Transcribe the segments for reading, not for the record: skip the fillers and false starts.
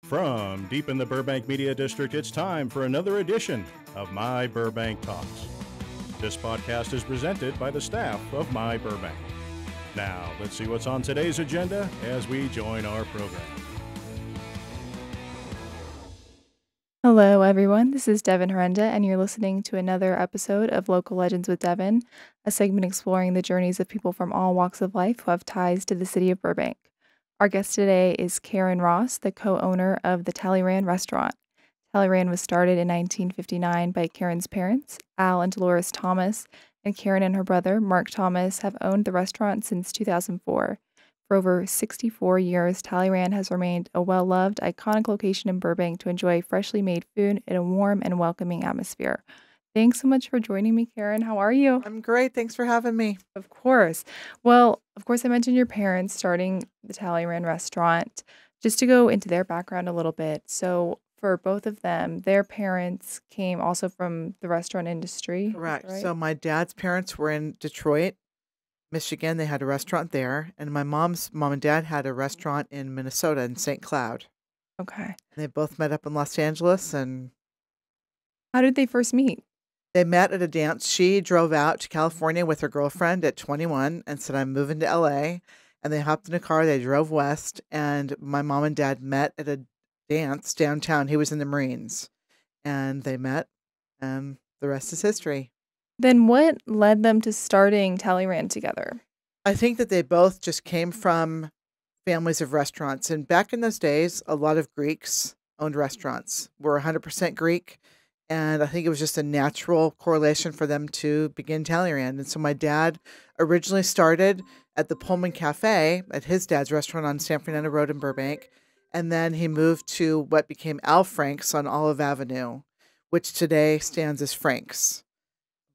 From deep in the Burbank Media District, it's time for another edition of My Burbank Talks. This podcast is presented by the staff of My Burbank. Now, let's see what's on today's agenda as we join our program. Hello, everyone. This is Devin, and you're listening to another episode of Local Legends with Devin, a segment exploring the journeys of people from all walks of life who have ties to the city of Burbank. Our guest today is Karen Ross, the co-owner of the Tallyrand Restaurant. Tallyrand was started in 1959 by Karen's parents, Al and Delores Thomas, and Karen and her brother, Mark Thomas, have owned the restaurant since 2004. For over 64 years, Talllyrand has remained a well-loved, iconic location in Burbank to enjoy freshly made food in a warm and welcoming atmosphere. Thanks so much for joining me, Karen. How are you? I'm great. Thanks for having me. Of course. Well, of course, I mentioned your parents starting the Tallyrand restaurant. Just to go into their background a little bit. So, for both of them, their parents came also from the restaurant industry. Correct. Right? So my dad's parents were in Detroit, Michigan. They had a restaurant there, and my mom's mom and dad had a restaurant in Minnesota in St. Cloud. Okay. And they both met up in Los Angeles, and How did they first meet? they met at a dance. She drove out to California with her girlfriend at 21 and said, "I'm moving to LA." And they hopped in a car. They drove west, and my mom and dad met at a dance downtown. He was in the Marines, and they met, and the rest is history. Then what led them to starting Tallyrand together? I think that they both just came from families of restaurants. And back in those days, a lot of Greeks owned restaurants, were 100% Greek. And I think it was just a natural correlation for them to begin Tallyrand. And so my dad originally started at the Pullman Cafe at his dad's restaurant on San Fernando Road in Burbank. And then he moved to what became Al Frank's on Olive Avenue, which today stands as Frank's.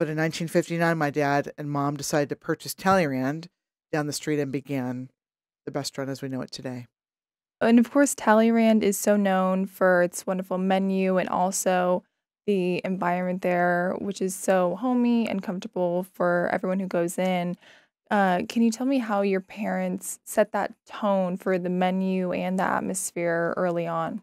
But in 1959, my dad and mom decided to purchase Tallyrand down the street and began the restaurant as we know it today. And of course, Tallyrand is so known for its wonderful menu and also the environment there, which is so homey and comfortable for everyone who goes in. Can you tell me how your parents set that tone for the menu and the atmosphere early on?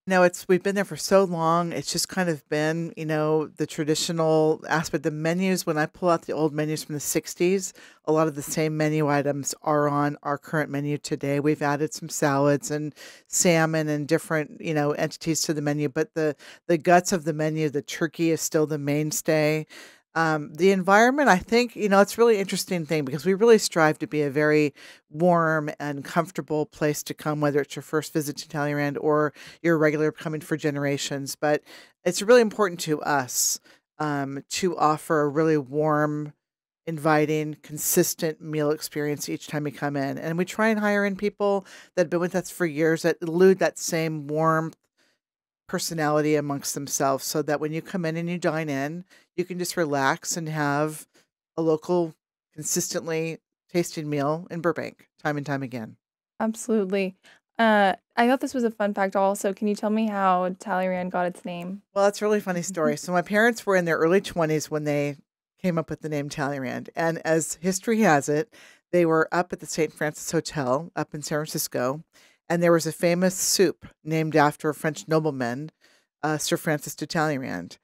No, we've been there for so long. It's just kind of been, the traditional aspect. The menus, when I pull out the old menus from the 60s, a lot of the same menu items are on our current menu today. We've added some salads and salmon and different, entities to the menu, but the guts of the menu, the turkey is still the mainstay. The environment, I think, it's a really interesting thing because we really strive to be a very warm and comfortable place to come, whether it's your first visit to Tallyrand or you're a regular coming for generations. But it's really important to us to offer a really warm, inviting, consistent meal experience each time we come in. And we try and hire in people that have been with us for years that elude that same warmth personality amongst themselves so that when you come in and you dine in, you can just relax and have a local, consistently tasting meal in Burbank time and time again. Absolutely. I thought this was a fun fact also. Can you tell me how Tallyrand got its name? Well, it's a really funny story. So my parents were in their early 20s when they came up with the name Tallyrand. And as history has it, they were up at the St. Francis Hotel up in San Francisco. And there was a famous soup named after a French nobleman, Sir Francis de Talleyrand.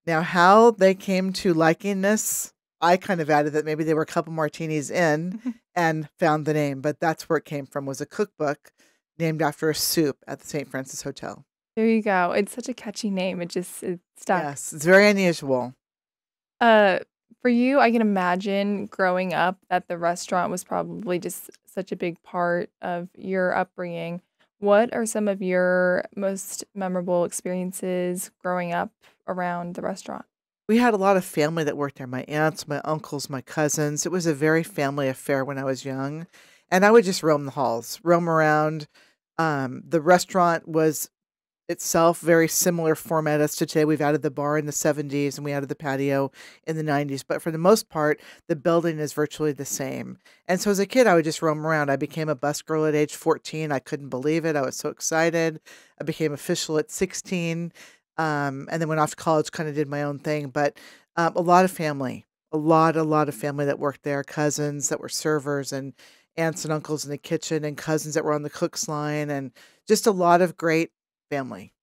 Now, how they came to liking this, I kind of added that maybe they were a couple martinis in and found the name. But that's where it came from, was a cookbook named after a soup at the St. Francis Hotel. There you go. It's such a catchy name. It stuck. Yes, it's very unusual. For you, I can imagine growing up that the restaurant was probably just such a big part of your upbringing. What are some of your most memorable experiences growing up around the restaurant? We had a lot of family that worked there, my aunts, my uncles, my cousins. It was a very family affair when I was young. And I would just roam the halls, roam around. The restaurant was itself very similar format as to today. We've added the bar in the 70s and we added the patio in the 90s. But for the most part, the building is virtually the same. And so as a kid, I would just roam around. I became a busgirl at age 14. I couldn't believe it. I was so excited. I became official at 16. And then went off to college, kind of did my own thing. But a lot of family, a lot of family that worked there, cousins that were servers and aunts and uncles in the kitchen and cousins that were on the cook's line and just a lot of great family.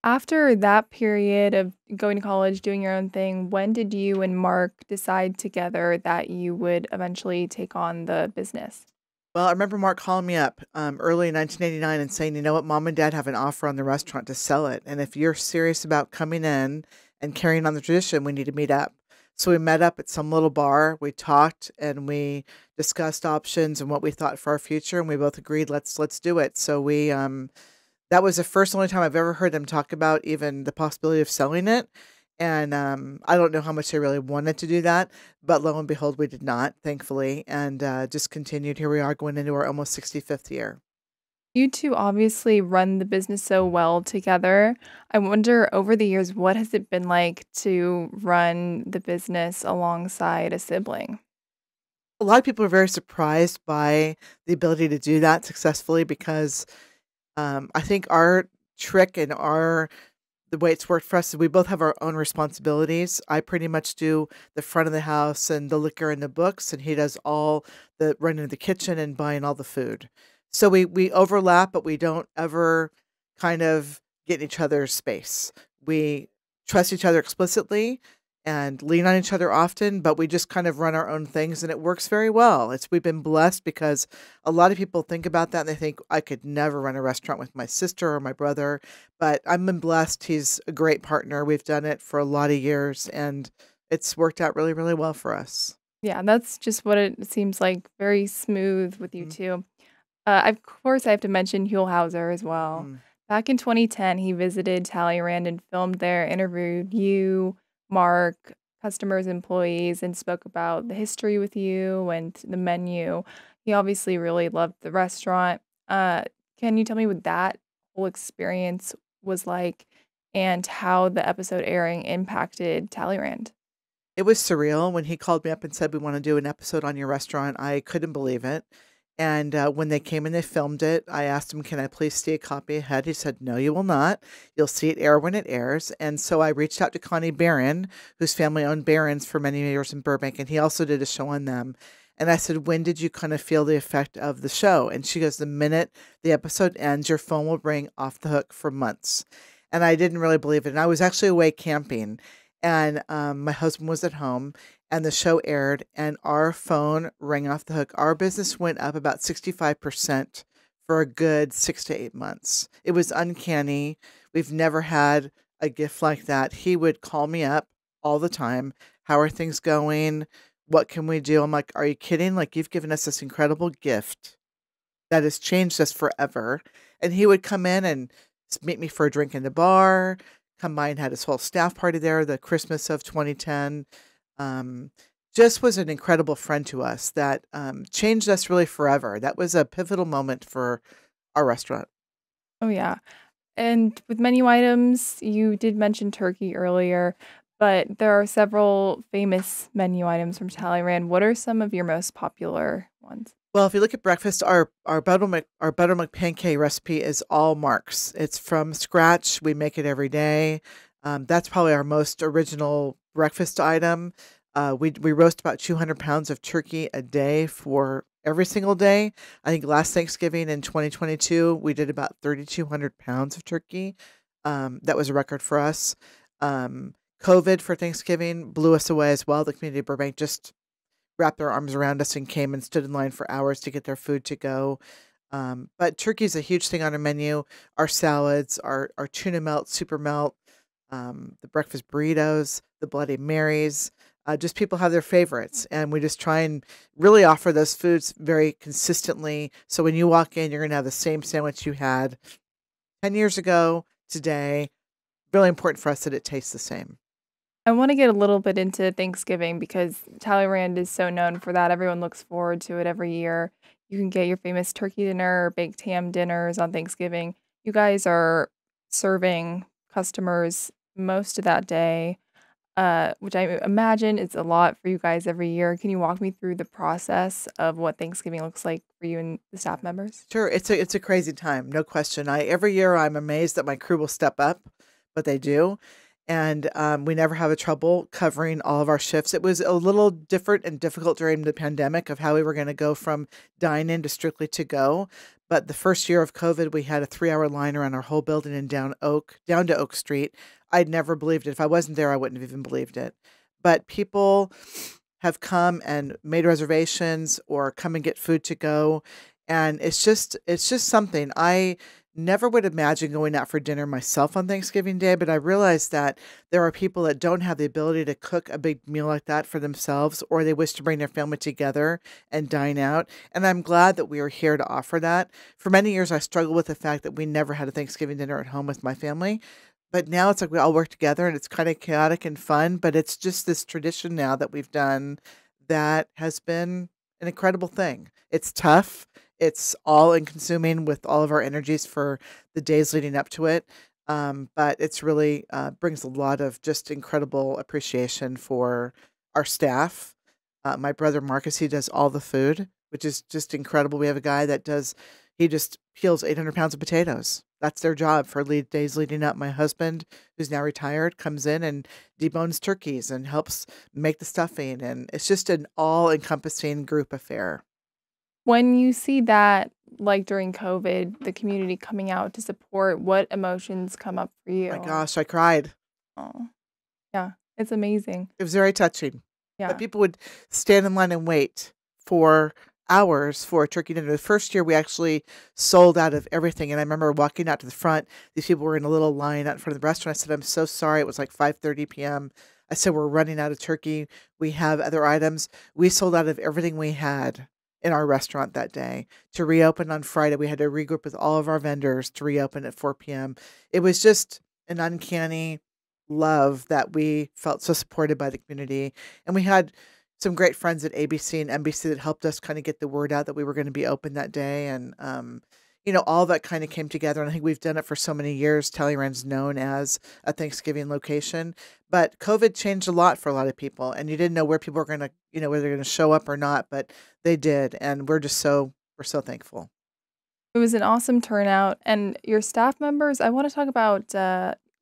After that period of going to college, doing your own thing, when did you and Mark decide together that you would eventually take on the business? Well, I remember Mark calling me up early in 1989 and saying, you know what, mom and dad have an offer on the restaurant to sell it. And if you're serious about coming in and carrying on the tradition, we need to meet up. So we met up at some little bar. We talked and we discussed options and what we thought for our future. And we both agreed, let's do it. So that was the first only time I've ever heard them talk about even the possibility of selling it. And I don't know how much they really wanted to do that, but lo and behold, we did not, thankfully, and just continued. Here we are going into our almost 65th year. You two obviously run the business so well together. I wonder over the years, what has it been like to run the business alongside a sibling? A lot of people are very surprised by the ability to do that successfully because I think our trick and the way it's worked for us is we both have our own responsibilities. I pretty much do the front of the house and the liquor and the books, and he does all the running the kitchen and buying all the food. So we overlap, but we don't ever kind of get in each other's space. We trust each other explicitly and lean on each other often, but we just kind of run our own things and it works very well. We've been blessed because a lot of people think about that and they think I could never run a restaurant with my sister or my brother, but I've been blessed. He's a great partner. We've done it for a lot of years and it's worked out really, really well for us. Yeah, that's just what it seems like, very smooth with you Mm, 2. Of course, I have to mention Huell Howser as well. mm. Back in 2010, he visited Tallyrand and filmed there, interviewed you, Mark, customers, employees, and spoke about the history with you and the menu. He obviously really loved the restaurant. Uh, can you tell me what that whole experience was like and how the episode airing impacted Tallyrand? It was surreal when he called me up and said, "We want to do an episode on your restaurant." I couldn't believe it. And when they came and they filmed it, I asked him, "Can I please see a copy ahead?" He said, "No, you will not. You'll see it air when it airs." And so I reached out to Connie Barron, whose family owned Barron's for many years in Burbank, and he also did a show on them. And I said, "When did you kind of feel the effect of the show?" And she goes, "The minute the episode ends, your phone will ring off the hook for months." And I didn't really believe it. And I was actually away camping, and my husband was at home, and the show aired, and our phone rang off the hook. Our business went up about 65% for a good 6 to 8 months. It was uncanny. We've never had a gift like that. He would call me up all the time. "How are things going? What can we do?" I'm like, "Are you kidding? Like, you've given us this incredible gift that has changed us forever." And he would come in and meet me for a drink in the bar, come by and had his whole staff party there, the Christmas of 2010. Um, just was an incredible friend to us that changed us really forever. That was a pivotal moment for our restaurant. Oh, yeah. And with menu items, you did mention turkey earlier, but there are several famous menu items from Talllyrand. What are some of your most popular ones? Well, if you look at breakfast, our buttermilk pancake recipe is all Mark's. It's from scratch. We make it every day. That's probably our most original breakfast item. We roast about 200 pounds of turkey a day for every single day. I think last Thanksgiving in 2022, we did about 3,200 pounds of turkey. That was a record for us. COVID for Thanksgiving blew us away as well. The community of Burbank just wrapped their arms around us and came and stood in line for hours to get their food to go. But turkey is a huge thing on our menu. Our salads, our tuna melt, super melt, the breakfast burritos, the Bloody Marys. Just people have their favorites, and we just try and really offer those foods very consistently. So when you walk in, you're going to have the same sandwich you had 10 years ago today. Really important for us that it tastes the same. I want to get a little bit into Thanksgiving because Talleyrand is so known for that. Everyone looks forward to it every year. You can get your famous turkey dinner or baked ham dinners on Thanksgiving. You guys are serving customers most of that day, which I imagine is a lot for you guys every year. Can you walk me through the process of what Thanksgiving looks like for you and the staff members? Sure, it's a crazy time, no question. I every year I'm amazed that my crew will step up, but they do. And we never have a trouble covering all of our shifts. It was a little different and difficult during the pandemic of how we were going to go from dine-in to strictly to go. But the first year of COVID, we had a 3-hour line around our whole building and down to Oak Street. I'd never believed it. If I wasn't there, I wouldn't have even believed it. But people have come and made reservations or come and get food to go. And it's just something. I never would imagine going out for dinner myself on Thanksgiving Day, but I realized that there are people that don't have the ability to cook a big meal like that for themselves, or they wish to bring their family together and dine out. And I'm glad that we are here to offer that. For many years, I struggled with the fact that we never had a Thanksgiving dinner at home with my family. But now it's like we all work together and it's kind of chaotic and fun, but it's just this tradition now that we've done that has been an incredible thing. It's tough. It's all consuming with all of our energies for the days leading up to it. But it's really brings a lot of just incredible appreciation for our staff. My brother Marcus, he does all the food, which is just incredible. We have a guy that he just peels 800 pounds of potatoes. That's their job for days leading up. My husband, who's now retired, comes in and debones turkeys and helps make the stuffing. And it's just an all-encompassing group affair. When you see that, like during COVID, the community coming out to support, what emotions come up for you? My gosh, I cried. Oh, yeah, it's amazing. It was very touching. Yeah. That people would stand in line and wait for hours for a turkey dinner. The first year we actually sold out of everything. And I remember walking out to the front. These people were in a little line out in front of the restaurant. I said, I'm so sorry. It was like 5:30 p.m. I said, we're running out of turkey. We have other items. We sold out of everything we had in our restaurant that day. To reopen on Friday, we had to regroup with all of our vendors to reopen at 4 p.m. It was just an uncanny love that we felt so supported by the community. And we had some great friends at ABC and NBC that helped us kind of get the word out that we were going to be open that day. And, all that kind of came together. And I think we've done it for so many years. Tallyrand's known as a Thanksgiving location. But COVID changed a lot for a lot of people. And you didn't know where people were going to, whether they're going to show up or not. But they did. And we're so thankful. It was an awesome turnout. And your staff members, I want to talk about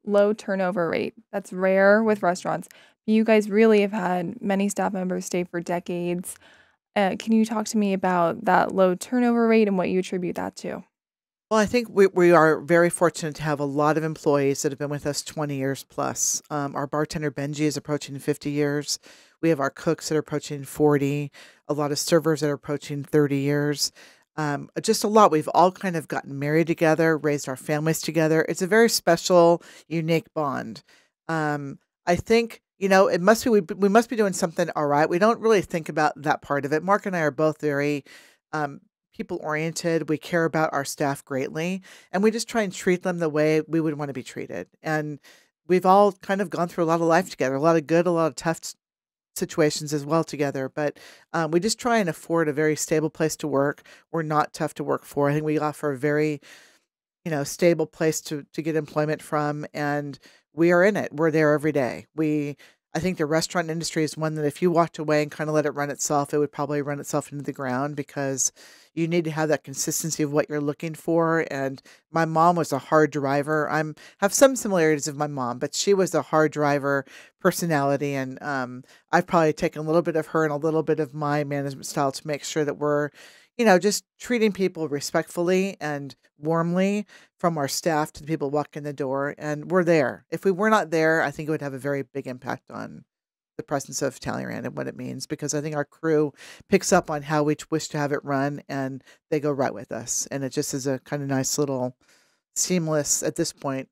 low turnover rate. That's rare with restaurants. You guys really have had many staff members stay for decades. Can you talk to me about that low turnover rate and what you attribute that to? Well, I think we are very fortunate to have a lot of employees that have been with us 20 years plus. Our bartender Benji is approaching 50 years. We have our cooks that are approaching 40, a lot of servers that are approaching 30 years. Just a lot. We've all kind of gotten married together, raised our families together. It's a very special, unique bond. I think, it must be, we must be doing something all right. We don't really think about that part of it. Mark and I are both very people oriented. We care about our staff greatly, and we just try and treat them the way we would want to be treated. And we've all kind of gone through a lot of life together, a lot of good, a lot of tough situations as well together. But we just try and afford a very stable place to work. We're not tough to work for. I think we offer a very, stable place to get employment from, and we are in it. We're there every day. I think the restaurant industry is one that if you walked away and kind of let it run itself, it would probably run itself into the ground, because you need to have that consistency of what you're looking for. And my mom was a hard driver. Have some similarities of my mom, but she was a hard driver personality. And I've probably taken a little bit of her and a little bit of my management style to make sure that we're, just treating people respectfully and warmly, from our staff to the people walking the door. And we're there. If we were not there, I think it would have a very big impact on the presence of Talllyrand and what it means, because I think our crew picks up on how we wish to have it run, and they go right with us. And it just is a kind of nice little seamless, at this point,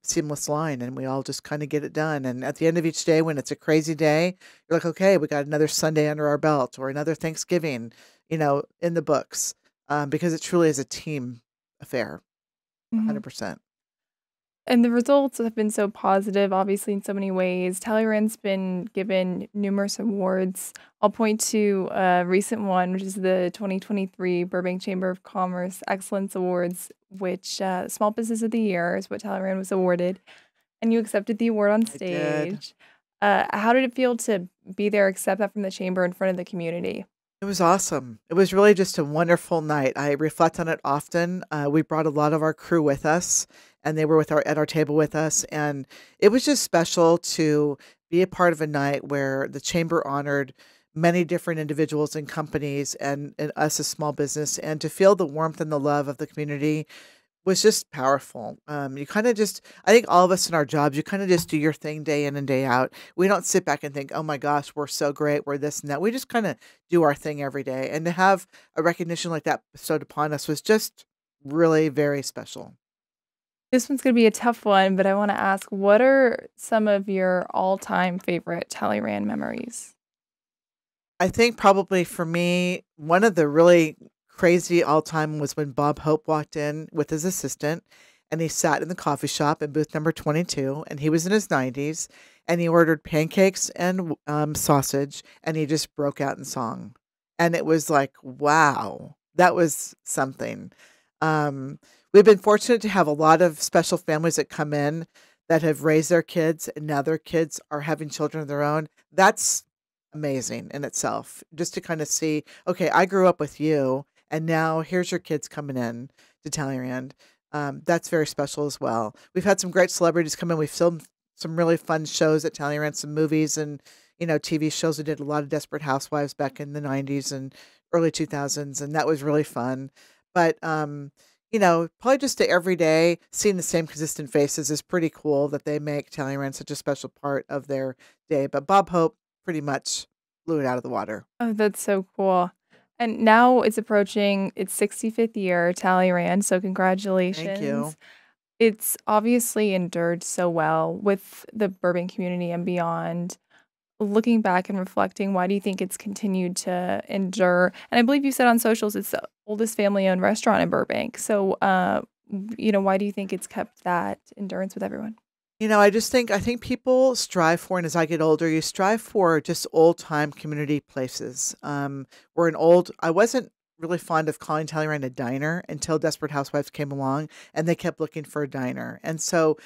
seamless line, and we all just kind of get it done. And at the end of each day, when it's a crazy day, you're like, okay, we got another Sunday under our belt, or another Thanksgiving, in the books, because it truly is a team affair, 100%. And the results have been so positive, obviously, in so many ways. Tallyrand's been given numerous awards. I'll point to a recent one, which is the 2023 Burbank Chamber of Commerce Excellence Awards, which Small Business of the Year is what Tallyrand was awarded. And you accepted the award on stage. How did it feel to be there, accept that from the chamber in front of the community? It was awesome. It was really just a wonderful night. I reflect on it often. We brought a lot of our crew with us, and they were at our table with us, and it was just special to be a part of a night where the chamber honored many different individuals and companies and us as small business, and to feel the warmth and the love of the community was just powerful. You kind of just, I think all of us in our jobs, you kind of just do your thing day in and day out. We don't sit back and think, oh my gosh, we're so great, we're this and that. We just kind of do our thing every day. And to have a recognition like that bestowed upon us was just really very special. This one's going to be a tough one, but I want to ask, what are some of your all-time favorite Talleyrand memories? I think probably for me, one of the really crazy all time was when Bob Hope walked in with his assistant and he sat in the coffee shop in booth number 22 and he was in his 90s and he ordered pancakes and sausage and he just broke out in song. And it was like, wow, that was something. We've been fortunate to have a lot of special families that come in that have raised their kids and now their kids are having children of their own. That's amazing in itself. Just to kind of see, okay, I grew up with you, and now here's your kids coming in to Tallyrand. That's very special as well. We've had some great celebrities come in. We've filmed some really fun shows at Tallyrand, some movies and TV shows. We did a lot of Desperate Housewives back in the 90s and early 2000s, and that was really fun. But probably just to every day seeing the same consistent faces is pretty cool that they make Tallyrand such a special part of their day. But Bob Hope pretty much blew it out of the water. Oh, that's so cool. And now it's approaching its 65th year, Talleyrand, so congratulations. Thank you. It's obviously endured so well with the Burbank community and beyond. Looking back and reflecting, why do you think it's continued to endure? And I believe you said on socials it's the oldest family-owned restaurant in Burbank. So, why do you think it's kept that endurance with everyone? I think people strive for, and as I get older, you strive for just old time community places. I wasn't really fond of calling Tallyrand a diner until Desperate Housewives came along and they kept looking for a diner. And so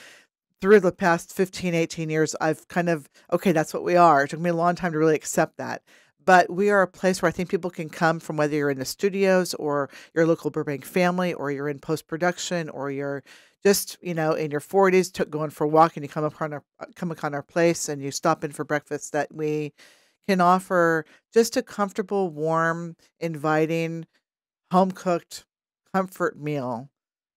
through the past 15, 18 years, I've kind of, okay, that's what we are. It took me a long time to really accept that. But we are a place where I think people can come from, whether you're in the studios or you're a local Burbank family or you're in post-production or you're just, in your 40s, going for a walk and you come upon our place and you stop in for breakfast, that we can offer just a comfortable, warm, inviting, home-cooked comfort meal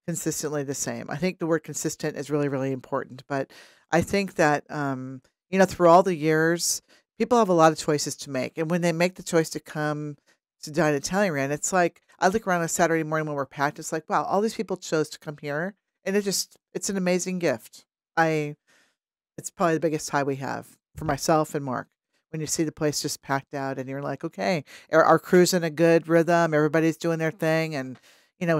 consistently the same. I think the word consistent is really, really important. But I think that, through all the years, people have a lot of choices to make. And when they make the choice to come to dine at Tallyrand, it's like, I look around on a Saturday morning when we're packed, it's like, wow, all these people chose to come here. And it's an amazing gift. It's probably the biggest high we have for myself and Mark. When you see the place just packed out and you're like, okay, our crew's in a good rhythm. Everybody's doing their thing and,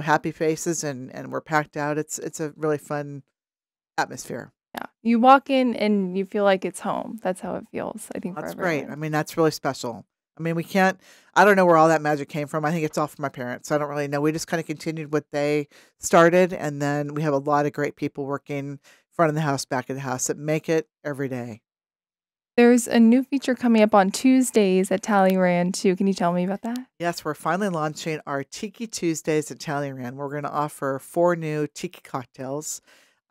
happy faces and we're packed out. It's a really fun atmosphere. Yeah. You walk in and you feel like it's home. That's how it feels, I think, for That's everyone. great. I mean, that's really special. I mean, I don't know where all that magic came from. I think it's all from my parents. I don't really know. We just kind of continued what they started. And then we have a lot of great people working front of the house, back of the house that make it every day. There's a new feature coming up on Tuesdays at Talllyrand too. Can you tell me about that? Yes, we're finally launching our Tiki Tuesdays at Tallyrand. We're going to offer 4 new tiki cocktails.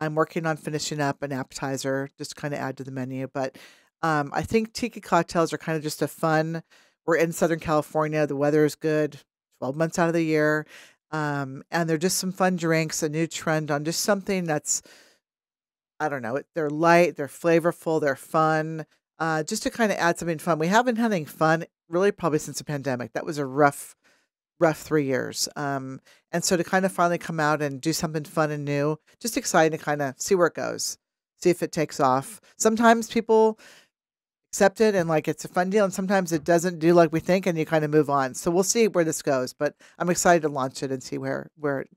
I'm working on finishing up an appetizer just to kind of add to the menu. But I think tiki cocktails are kind of just a fun. We're in Southern California. The weather is good 12 months out of the year. And they're just some fun drinks, a new trend on just something that's, I don't know, they're light, they're flavorful, they're fun. Just to kind of add something fun. We haven't had any fun really probably since the pandemic. That was a rough 3 years. And so to kind of finally come out and do something fun and new, just exciting to kind of see where it goes, see if it takes off. Sometimes people accept it and like it's a fun deal, and sometimes it doesn't do like we think, and you kind of move on. So we'll see where this goes, but I'm excited to launch it and see where it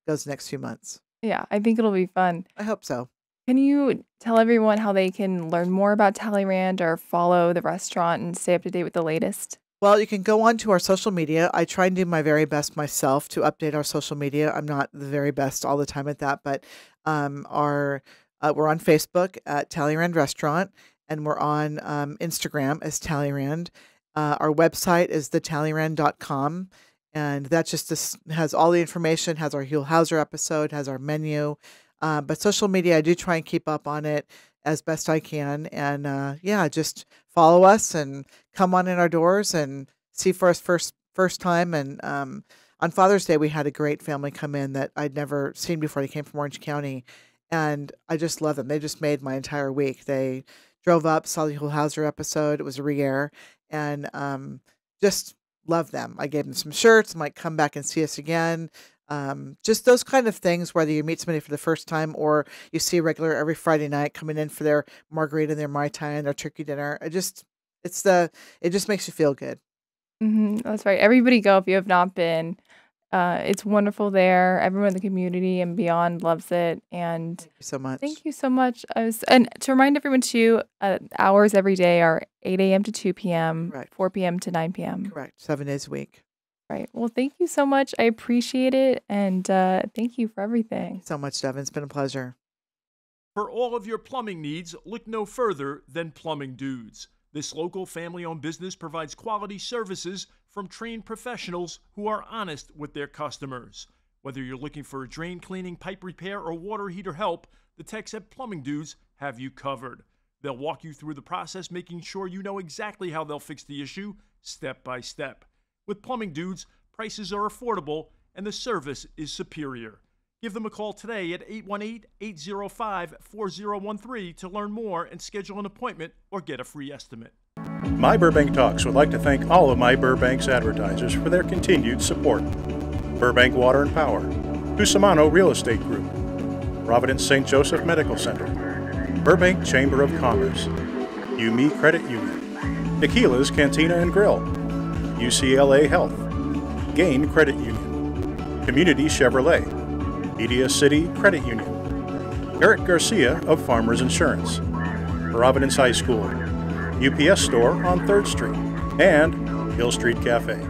goes the next few months. Yeah, I think it'll be fun. I hope so. Can you tell everyone how they can learn more about Tallyrand or follow the restaurant and stay up to date with the latest? Well, you can go on to our social media. I try and do my very best myself to update our social media. I'm not the very best all the time at that, but we're on Facebook at Tallyrand Restaurant, and we're on Instagram as Tallyrand. Our website is thetallyrand.com, and that just has all the information, has our Huell Howser episode, has our menu. But social media, I do try and keep up on it as best I can. And yeah, just follow us and come on in our doors and see for us first time. And on Father's Day, we had a great family come in that I'd never seen before. They came from Orange County, and I just love them. They just made my entire week. They drove up, saw the Huell Howser episode. It was a re-air, and just love them. I gave them some shirts. Might come back and see us again. Just those kind of things, whether you meet somebody for the first time or you see a regular every Friday night coming in for their margarita and their Mai Tai and their turkey dinner. It just makes you feel good. That's right. Everybody go if you have not been. It's wonderful there. Everyone in the community and beyond loves it. And Thank you so much. thank you so much. And to remind everyone too, hours every day are 8 a.m. to 2 p.m., Right. 4 p.m. to 9 p.m. Correct. 7 days a week. Right. Well, thank you so much. I appreciate it. And thank you for everything. So much, Devin. It's been a pleasure. For all of your plumbing needs, look no further than Plumbing Dudes. This local family-owned business provides quality services from trained professionals who are honest with their customers. Whether you're looking for a drain cleaning, pipe repair, or water heater help, the techs at Plumbing Dudes have you covered. They'll walk you through the process, making sure you know exactly how they'll fix the issue, step by step. With Plumbing Dudes, prices are affordable and the service is superior. Give them a call today at 818-805-4013 to learn more and schedule an appointment or get a free estimate. My Burbank Talks would like to thank all of My Burbank's advertisers for their continued support. Burbank Water and Power, Cusimano Real Estate Group, Providence St. Joseph Medical Center, Burbank Chamber of Commerce, UME Credit Union, Tequila's Cantina and Grill, UCLA Health, Gain Credit Union, Community Chevrolet, Media City Credit Union, Eric Garcia of Farmers Insurance, Providence High School, UPS Store on 3rd Street, and Hill Street Cafe.